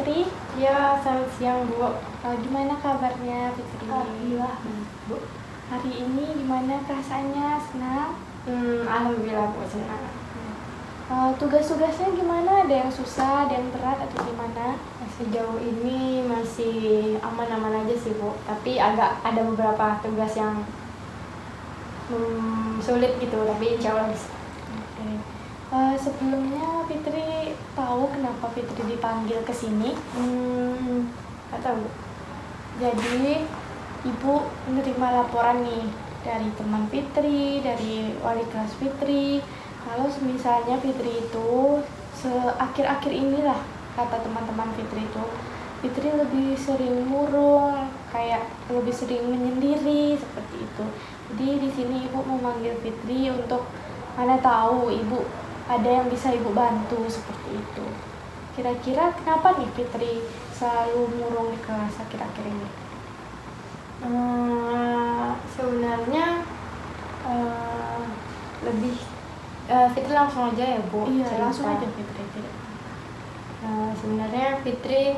Fitri. Ya, selamat siang Bu. Gimana kabarnya Fitri? Alhamdulillah Bu. Hari ini gimana perasaannya? Senang? Alhamdulillah Bu, senang. Tugas-tugasnya gimana? Ada yang susah, ada yang berat atau gimana? Sejauh ini masih aman-aman aja sih Bu. Tapi agak ada beberapa tugas yang sulit gitu, tapi insya Allah bisa. Okay. Sebelumnya Fitri tahu kenapa Fitri dipanggil ke sini? Nggak tahu Bu. Jadi Ibu menerima laporan nih dari teman Fitri, dari wali kelas Fitri. Kalau misalnya Fitri itu akhir-akhir inilah, kata teman-teman Fitri itu, Fitri lebih sering murung, kayak lebih sering menyendiri seperti itu. Jadi di sini Ibu memanggil Fitri untuk mana tahu Ibu ada yang bisa Ibu bantu seperti itu. Kira-kira kenapa nih Fitri selalu murung di kelas akhir-akhir ini? Sebenarnya lebih Fitri langsung aja ya Bu. Iya, cerita. langsung aja Fitri. Sebenarnya Fitri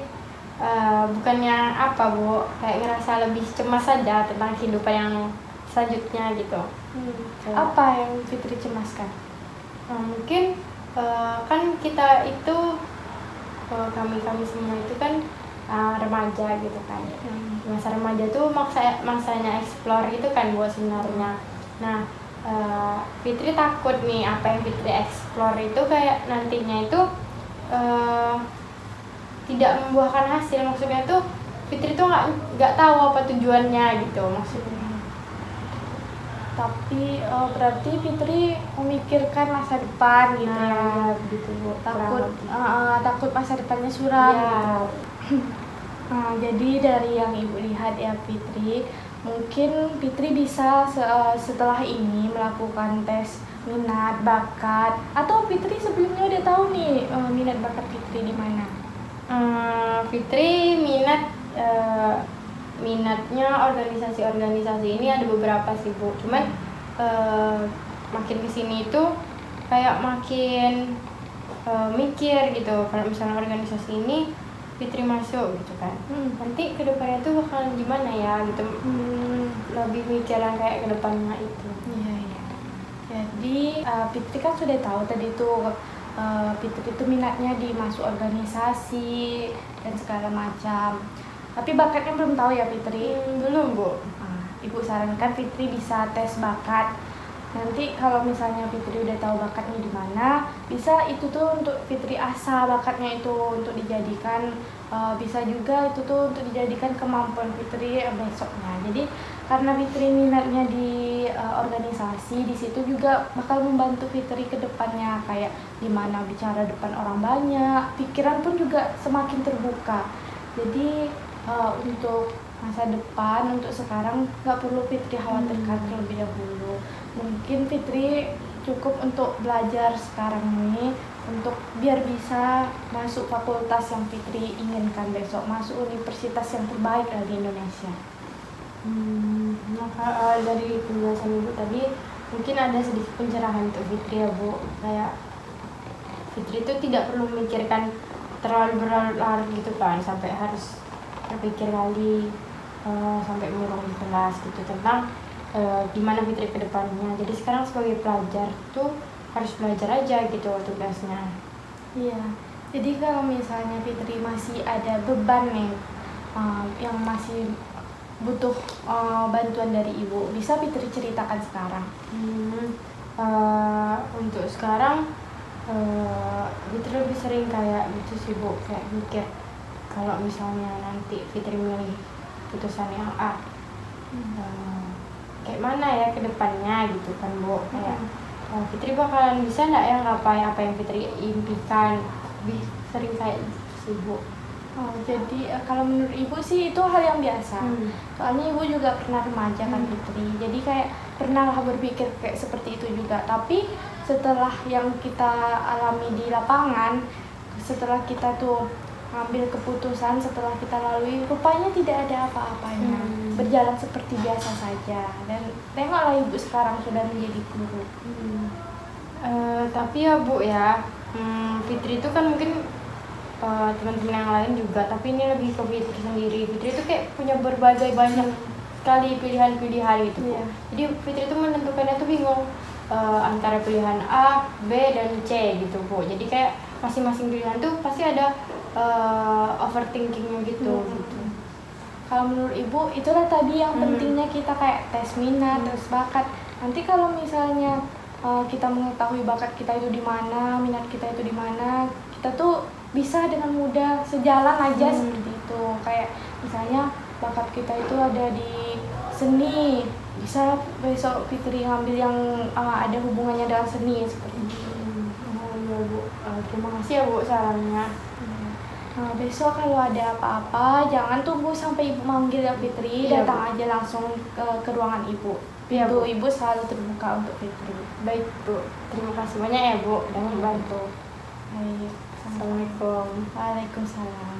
bukannya apa Bu, kayak ngerasa lebih cemas saja tentang kehidupan yang selanjutnya gitu. Apa yang Fitri cemaskan? Mungkin kan kita itu kami semua itu kan remaja gitu kan. Masa remaja tuh masanya explore gitu kan Bu sebenarnya. Nah, Fitri takut nih apa yang Fitri explore itu kayak nantinya itu tidak membuahkan hasil. Maksudnya tuh Fitri tuh nggak tahu apa tujuannya gitu maksudnya. Tapi berarti Fitri memikirkan masa depan gitu ya. Gitu Bu. Takut masa depannya suram Ya. gitu. Jadi dari yang Ibu lihat ya Fitri, mungkin Fitri bisa setelah ini melakukan tes minat bakat, atau Fitri sebelumnya udah tahu nih minat bakat Fitri di mana? Fitri minatnya organisasi ini ada beberapa sih Bu. Cuman makin kesini itu kayak makin mikir gitu. Kalau misalnya organisasi ini Fitri masuk gitu kan, nanti kedepannya tuh bakalan gimana ya gitu. Lebih mikiran kayak kedepannya itu. Iya. Jadi Fitri kan sudah tahu tadi tuh Fitri itu minatnya di masuk organisasi dan segala macam. Tapi bakatnya belum tahu ya Fitri? Belum Bu. Ibu sarankan Fitri bisa tes bakat. Nanti kalau misalnya Fitri udah tahu bakatnya di mana, bisa itu tuh untuk Fitri asah bakatnya itu untuk dijadikan, bisa juga itu tuh untuk dijadikan kemampuan Fitri besoknya. Jadi karena Fitri minatnya di organisasi, di situ juga bakal membantu Fitri ke depannya, kayak gimana bicara depan orang banyak, pikiran pun juga semakin terbuka. Jadi untuk masa depan, untuk sekarang nggak perlu Fitri khawatirkan terlebih dahulu. Mungkin Fitri cukup untuk belajar sekarang ini untuk biar bisa masuk fakultas yang Fitri inginkan besok, masuk universitas yang terbaik di Indonesia. Maka dari penjelasan Ibu tadi mungkin ada sedikit pencerahan untuk Fitri ya Bu. Kayak Fitri itu tidak perlu memikirkan terlalu berlarut gitu kan, sampai harus berpikir kali sampai murung di kelas gitu tentang gimana Fitri ke depannya. Jadi sekarang sebagai pelajar tuh harus belajar aja gitu tugasnya. Iya. Jadi kalau misalnya Fitri masih ada beban nih yang masih butuh bantuan dari Ibu, bisa Fitri ceritakan sekarang. Untuk sekarang Fitri lebih sering kayak gitu sih Bu, kayak mikir kalau misalnya nanti Fitri milih putusan yang A, kayak mana ya ke depannya gitu kan Bu. Kayak Fitri bakalan bisa nggak ya ngapain apa yang Fitri impikan, lebih sering kayak gitu sih Bu. Jadi kalau menurut Ibu sih itu hal yang biasa. Soalnya Ibu juga pernah remaja kan Fitri, jadi kayak pernah lah berpikir kayak seperti itu juga. Tapi setelah yang kita alami di lapangan, setelah kita tuh ambil keputusan, setelah kita lalui, rupanya tidak ada apa-apanya, berjalan seperti biasa saja. Dan tengoklah Ibu sekarang sudah menjadi guru. Tapi ya Bu ya, Fitri itu kan mungkin teman-teman yang lain juga, tapi ini lebih ke Fitri sendiri. Fitri itu kayak punya berbagai banyak sekali pilihan-pilihan gitu. Iya. Jadi Fitri itu menentukannya tuh bingung antara pilihan A, B, dan C gitu Bu. Jadi kayak masing-masing pilihan tuh pasti ada overthinkingnya gitu. Gitu. Kalau menurut Ibu, itulah tadi yang pentingnya kita kayak tes minat, tes bakat. Nanti kalau misalnya kita mengetahui bakat kita itu di mana, minat kita itu di mana, kita tuh bisa dengan mudah sejalan aja seperti itu. Kayak misalnya bakat kita itu ada di seni, bisa besok Fitri ngambil yang ada hubungannya dengan seni seperti itu. Ya Bu, terima kasih ya Bu sarannya. Nah, besok kalau ada apa-apa, jangan tunggu sampai Ibu manggil ya Fitri, Iya, datang aja langsung ke ruangan Ibu. Iya, Pintu Bu. Ibu selalu terbuka untuk Fitri. Baik Bu, terima kasih banyak ya Bu, udah membantu. Baik. Assalamualaikum. Waalaikumsalam.